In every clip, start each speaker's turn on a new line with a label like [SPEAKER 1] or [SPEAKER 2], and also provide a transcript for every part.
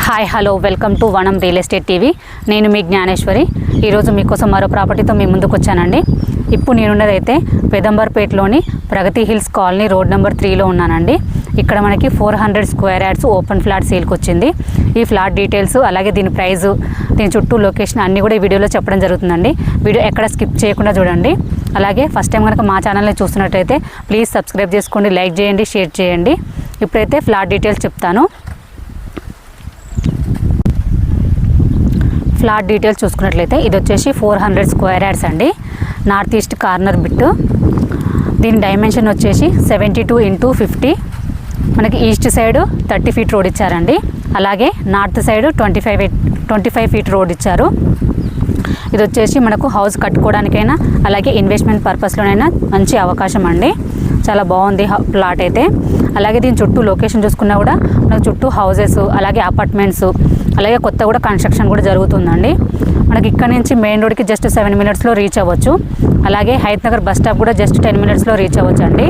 [SPEAKER 1] Hi hello welcome to వనం real estate TV. నేను మీ జ్ఞానేశ్వరి. ఈరోజు మీకోసం మరో ప్రాపర్టీతో మీ ముందుకు వచ్చానండి. ఇప్పుడు నేనున్నదైతే పెదంబర్పేటలోని ప్రగతి హిల్స్ కాలనీ రోడ్ నెంబర్ 3లో ఉన్నానండి. ఇక్కడ మనకి 400 స్క్వేర్ యార్డ్స్ ఓపెన్ ఫ్లాట్ సేల్కి వచ్చింది. ఈ ఫ్లాట్ డీటెయిల్స్ అలాగే దీని ప్రైస్, దీని చుట్టూ లొకేషన్ అన్నీ కూడా ఈ వీడియోలో చెప్పడం జరుగుతుందండి. వీడియో ఎక్కడ స్కిప్ చేయకుండా చూడండి. అలాగే ఫస్ట్ టైం కనుక మా ఛానల్ని చూస్తున్నట్టయితే ప్లీజ్ సబ్స్క్రైబ్ చేసుకోండి, లైక్ చేయండి, షేర్ చేయండి. ఇప్పుడైతే ఫ్లాట్ డీటెయిల్స్ చెప్తాను. ఫ్లాట్ డీటెయిల్స్ చూసుకున్నట్లయితే ఇది వచ్చేసి 400 స్క్వేర్ యార్డ్స్ అండి. North east corner bit. దీని డైమెన్షన్ వచ్చేసి 72x50. మనకి ఈస్ట్ సైడ్ 30 ఫీట్ రోడ్ ఇచ్చారండి. అలాగే నార్త్ సైడ్ 25 ఫీట్ రోడ్ ఇచ్చారు. ఇది వచ్చేసి మనకు హౌస్ కట్టుకోవడానికైనా అలాగే ఇన్వెస్ట్మెంట్ పర్పస్లోనైనా మంచి అవకాశం అండి. చాలా బాగుంది ప్లాట్ అయితే. అలాగే దీని చుట్టూ లొకేషన్ చూసుకున్నా కూడా మనకు చుట్టూ హౌసెస్ అలాగే అపార్ట్మెంట్స్ అలాగే కొత్త కూడా కన్స్ట్రక్షన్ కూడా జరుగుతుందండి. మనకి ఇక్కడ నుంచి మెయిన్ రోడ్కి జస్ట్ 7 మినిట్స్లో రీచ్ అవ్వచ్చు. అలాగే హైత్ నగర్ బస్ స్టాప్ కూడా జస్ట్ 10 మినిట్స్లో రీచ్ అవ్వచ్చు అండి.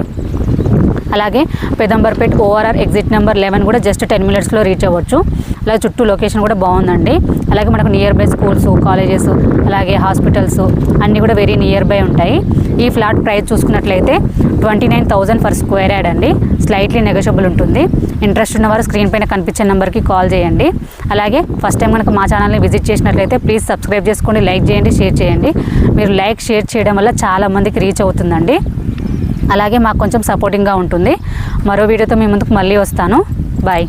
[SPEAKER 1] అలాగే పెదంబర్పేట్ ఓఆర్ఆర్ ఎగ్జిట్ నెంబర్ 11 కూడా జస్ట్ 10 మినిట్స్లో రీచ్ అవ్వచ్చు. అలాగే చుట్టూ లొకేషన్ కూడా బాగుందండి. అలాగే మనకు నియర్ బై స్కూల్స్, కాలేజెస్ అలాగే హాస్పిటల్స్ అన్నీ కూడా వెరీ నియర్ బై ఉంటాయి. ఈ ఫ్లాట్ ప్రైస్ చూసుకున్నట్లయితే 29,000 ఫర్ స్క్వేర్ యార్డ్ అండి. స్లైట్లీ నెగోషియబుల్ ఉంటుంది. ఇంట్రెస్ట్ ఉన్నవారు స్క్రీన్ పైన కనిపించే నెంబర్కి కాల్ చేయండి. అలాగే ఫస్ట్ టైం కనుక మా ఛానల్ని విజిట్ చేసినట్లయితే ప్లీజ్ సబ్స్క్రైబ్ చేసుకోండి, లైక్ చేయండి, షేర్ చేయండి. మీరు లైక్ షేర్ చేయడం వల్ల చాలామందికి రీచ్ అవుతుందండి. అలాగే మాకు కొంచెం సపోర్టింగ్గా ఉంటుంది. మరో వీడియోతో మీ ముందుకు మళ్ళీ వస్తాను. బాయ్.